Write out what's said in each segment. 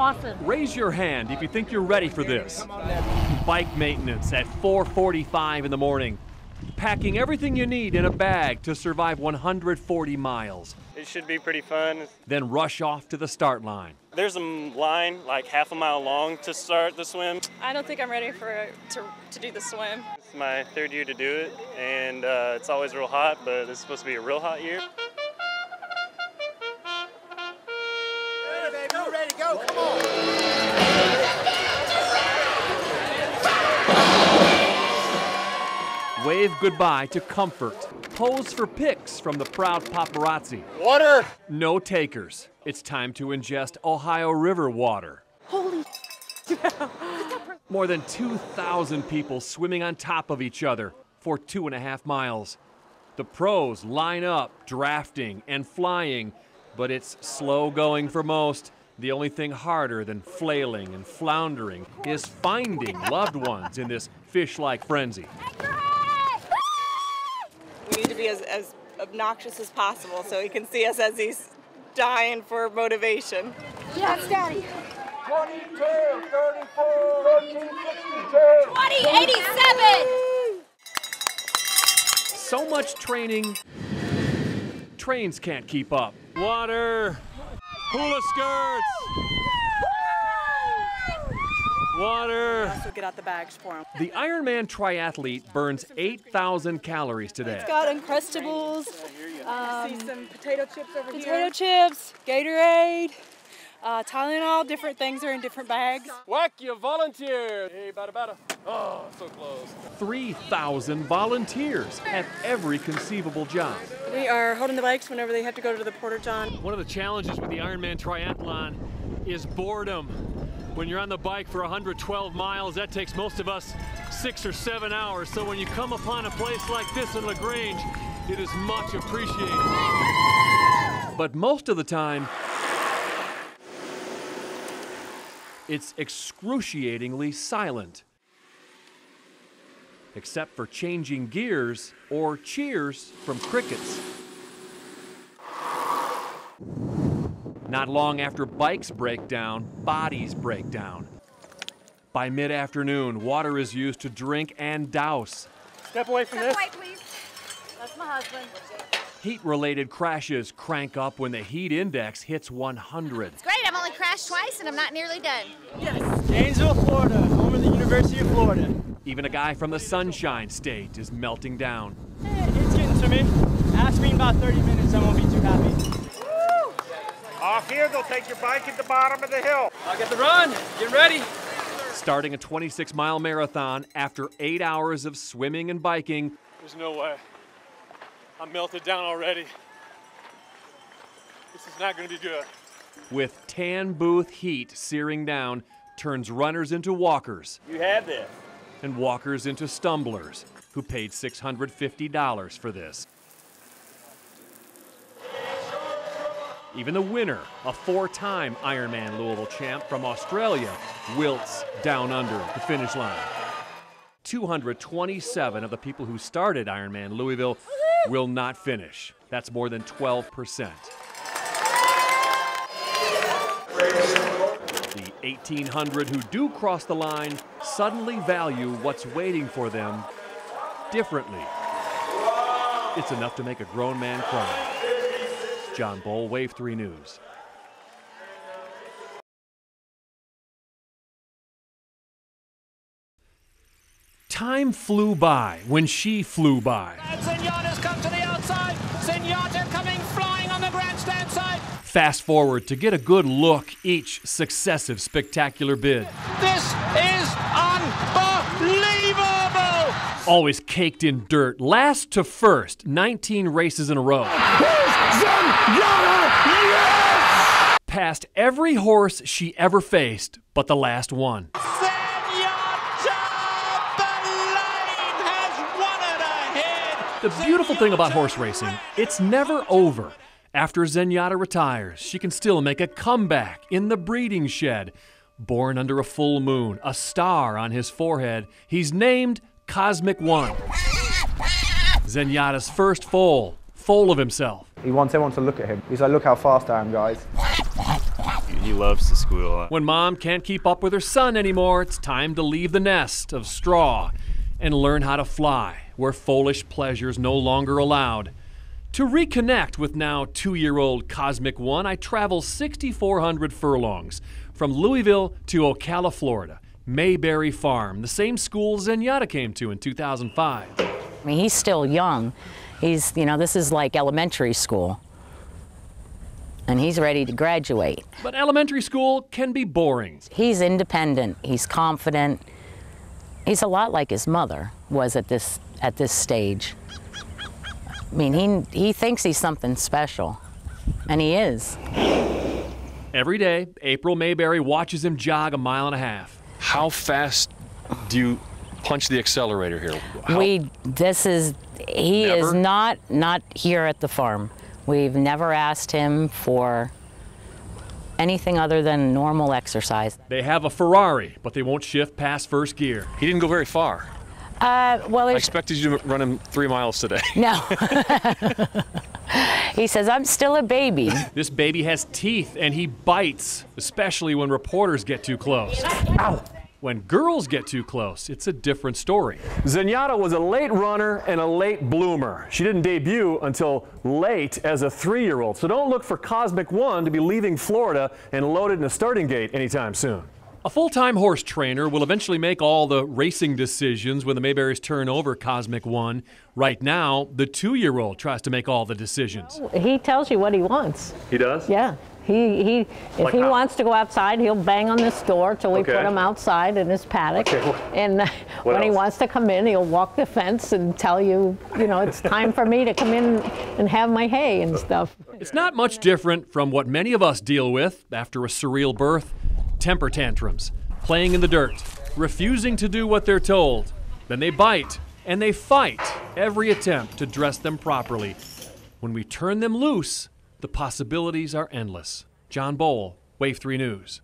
awesome. Raise your hand if you think you're ready for this. Bike maintenance at 4:45 in the morning. Packing everything you need in a bag to survive 140 miles. It should be pretty fun. Then rush off to the start line. There's a line like half a mile long to start the swim. I don't think I'm ready to do the swim. It's my third year to do it, and it's always real hot, but it's supposed to be a real hot year. Ready, baby, you ready to go? Come on. Wave goodbye to comfort. Pose for pics from the proud paparazzi. Water! No takers. It's time to ingest Ohio River water. Holy More than 2,000 people swimming on top of each other for 2.5 miles. The pros line up, drafting and flying, but it's slow going for most. The only thing harder than flailing and floundering is finding loved ones in this fish-like frenzy. We need to be as obnoxious as possible so he can see us as he's dying for motivation. yes, Daddy. 22, 34, 13, 62. 2087. So much training, trains can't keep up. Water, hula skirts, water. So get out the bags for him. The Ironman triathlete burns 8,000 calories today. It's got Uncrustables, See some potato chips over here. potato chips, Gatorade, Tylenol. Different things are in different bags. Whack, you volunteer. Hey, bada. Oh, so close. 3,000 volunteers have every conceivable job. We are holding the bikes whenever they have to go to the porta john. One of the challenges with the Ironman triathlon is boredom. When you're on the bike for 112 miles, that takes most of us 6 or 7 hours. So when you come upon a place like this in LaGrange, it is much appreciated. But most of the time, it's excruciatingly silent. Except for changing gears or cheers from crickets. Not long after bikes break down, bodies break down. By mid-afternoon, water is used to drink and douse. Step away from this. Wait, please. That's my husband. Heat-related crashes crank up when the heat index hits 100. It's great. I've only crashed twice and I'm not nearly done. Gainesville, Florida, home of the University of Florida. Even a guy from the Sunshine State is melting down. It's getting to me. Ask me in about 30 minutes, I won't be too happy. Off here, they'll take your bike at the bottom of the hill. I'll get the run. Get ready. Starting a 26-mile marathon after 8 hours of swimming and biking. There's no way. I'm melted down already. This is not going to be good. With tan booth heat searing down, turns runners into walkers. You have this. And walkers into stumblers, who paid $650 for this. Even the winner, a 4-time Ironman Louisville champ from Australia, wilts down under the finish line. 227 of the people who started Ironman Louisville will not finish. That's more than 12%. The 1,800 who do cross the line suddenly value what's waiting for them differently. It's enough to make a grown man cry. John Boel, Wave 3 News. Time flew by when she flew by. Zenyatta's come to the outside. Zenyatta coming flying on the grandstand side. Fast forward to get a good look each successive spectacular bid. This is unbelievable. Always caked in dirt, last to first, 19 races in a row. Passed every horse she ever faced, but the last one. Zenyatta, the lane has won it ahead. The beautiful thing about horse racing, it's never over. After Zenyatta retires, she can still make a comeback in the breeding shed. Born under a full moon, a star on his forehead, he's named Cosmic One. Zenyatta's first foal of himself. He wants everyone to look at him. He's like, look how fast I am, guys. He loves to squeal. When mom can't keep up with her son anymore, it's time to leave the nest of straw and learn how to fly where foolish pleasure's no longer allowed. To reconnect with now 2-year-old Cosmic One, I travel 6,400 furlongs from Louisville to Ocala, Florida, Mayberry Farm, the same school Zenyatta came to in 2005. I mean, he's still young. He's, this is like elementary school. And he's ready to graduate. But elementary school can be boring. He's independent, he's confident. He's a lot like his mother was at this stage. I mean, he thinks he's something special, and he is. Every day, April Mayberry watches him jog 1.5 miles. How fast do you punch the accelerator here? He is not here at the farm. We've never asked him for anything other than normal exercise. They have a Ferrari, but they won't shift past first gear. He didn't go very far. Well, I expected you to run him 3 miles today. No. He says, I'm still a baby. This baby has teeth and he bites, especially when reporters get too close. Ow! When girls get too close, it's a different story. Zenyatta was a late runner and a late bloomer. She didn't debut until late as a 3-year-old, so don't look for Cosmic One to be leaving Florida and loaded in a starting gate anytime soon. A full-time horse trainer will eventually make all the racing decisions when the Mayberrys turn over Cosmic One. Right now, the 2-year-old tries to make all the decisions. He tells you what he wants. He does? Yeah. If like he how? wants to go outside, he'll bang on this door till we Okay. put him outside in his paddock. Okay. And when he else? wants to come in, he'll walk the fence and tell you, it's time for me to come in and have my hay and stuff. It's not much different from what many of us deal with after a surreal birth. Temper tantrums, playing in the dirt, refusing to do what they're told. Then they bite and they fight every attempt to dress them properly. When we turn them loose, the possibilities are endless. John Boel, Wave 3 News.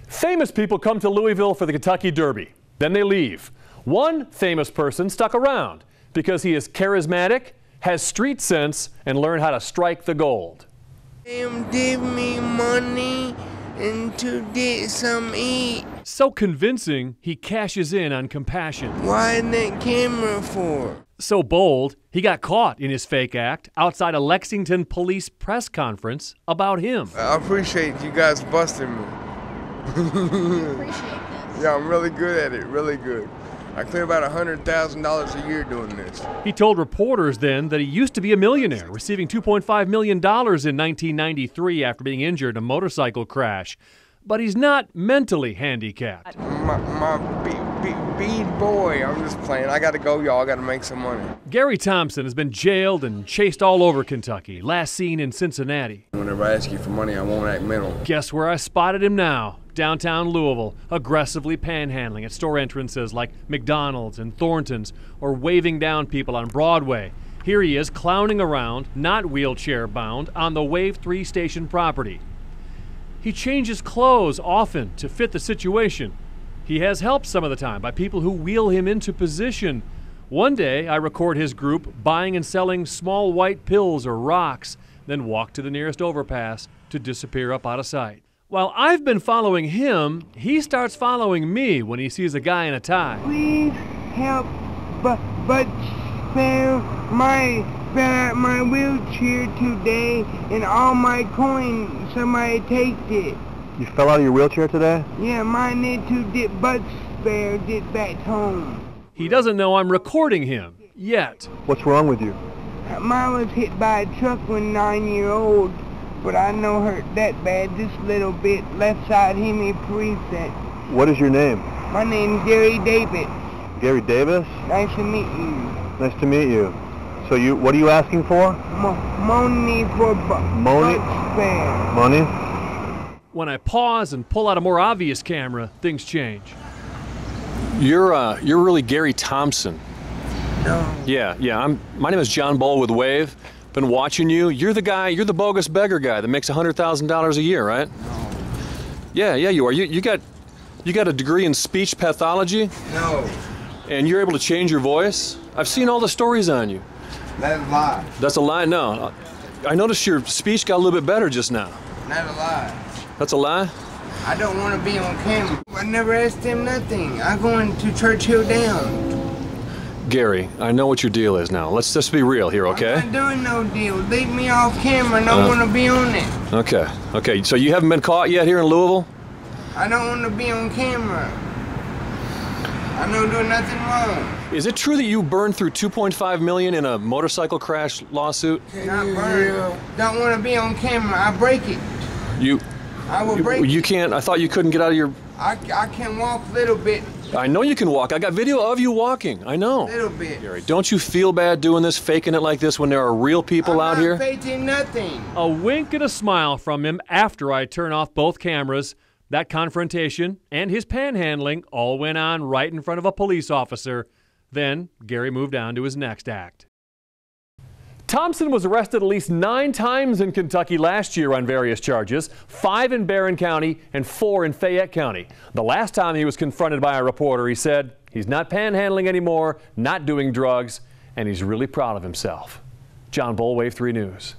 Famous people come to Louisville for the Kentucky Derby. Then they leave. One famous person stuck around because he is charismatic, has street sense, and learned how to strike the gold. Give me money and to get some eat. So convincing, he cashes in on compassion. Why that camera for? So bold, he got caught in his fake act outside a Lexington police press conference about him. I appreciate you guys busting me. Yeah, I'm really good at it, really good. I clear about $100,000 a year doing this. He told reporters then that he used to be a millionaire, receiving $2.5 million in 1993 after being injured in a motorcycle crash. But he's not mentally handicapped. My bead boy, I'm just playing. I gotta go, y'all. I gotta make some money. Gary Thompson has been jailed and chased all over Kentucky, last seen in Cincinnati. Whenever I ask you for money, I won't act mental. Guess where I spotted him now? Downtown Louisville, aggressively panhandling at store entrances like McDonald's and Thornton's, or waving down people on Broadway. Here he is clowning around, not wheelchair bound, on the Wave 3 station property. He changes clothes often to fit the situation. He has help some of the time by people who wheel him into position. One day, I record his group buying and selling small white pills or rocks, then walk to the nearest overpass to disappear up out of sight. While I've been following him, he starts following me when he sees a guy in a tie. Please help, but spare my wheelchair today and all my coins. Somebody take it. You fell out of your wheelchair today? Yeah, mine need to get butt spare, get back home. He doesn't know I'm recording him yet. What's wrong with you? Mine was hit by a truck when 9-year-old, but I no hurt that bad, just a little bit. Left side hit me preset. What is your name? My name's Gary David. Gary Davis? Nice to meet you. Nice to meet you. So what are you asking for? Money for Money? butt spare. Money? When I pause and pull out a more obvious camera, things change. You're really Gary Thompson. No. Yeah. My name is John Boel with Wave. Been watching you. You're the bogus beggar guy that makes $100,000 a year, right? No. Yeah, you are. You got a degree in speech pathology? No. And you're able to change your voice? I've seen all the stories on you. That's a lie. That's a lie? No. I noticed your speech got a little bit better just now. Not a lie. That's a lie? I don't want to be on camera. I never asked him nothing. I'm going to Churchill Downs. Gary, I know what your deal is now. Let's just be real here, okay? I'm not doing no deal. Leave me off camera and I want to be on it. Okay. Okay, so you haven't been caught yet here in Louisville? I don't want to be on camera. I don't do nothing wrong. Is it true that you burned through $2.5 million in a motorcycle crash lawsuit? Not burn. Don't want to be on camera. I break it. I will break it. You can't. I thought you couldn't get out of your... I can walk a little bit. I know you can walk. I got video of you walking. I know. A little bit. Gary, don't you feel bad doing this, faking it like this when there are real people out here? I'm not faking nothing. A wink and a smile from him after I turn off both cameras. That confrontation and his panhandling all went on right in front of a police officer. Then Gary moved on to his next act. Thompson was arrested at least 9 times in Kentucky last year on various charges, 5 in Barron County and 4 in Fayette County. The last time he was confronted by a reporter, he said he's not panhandling anymore, not doing drugs, and he's really proud of himself. John Boel, Wave 3 News.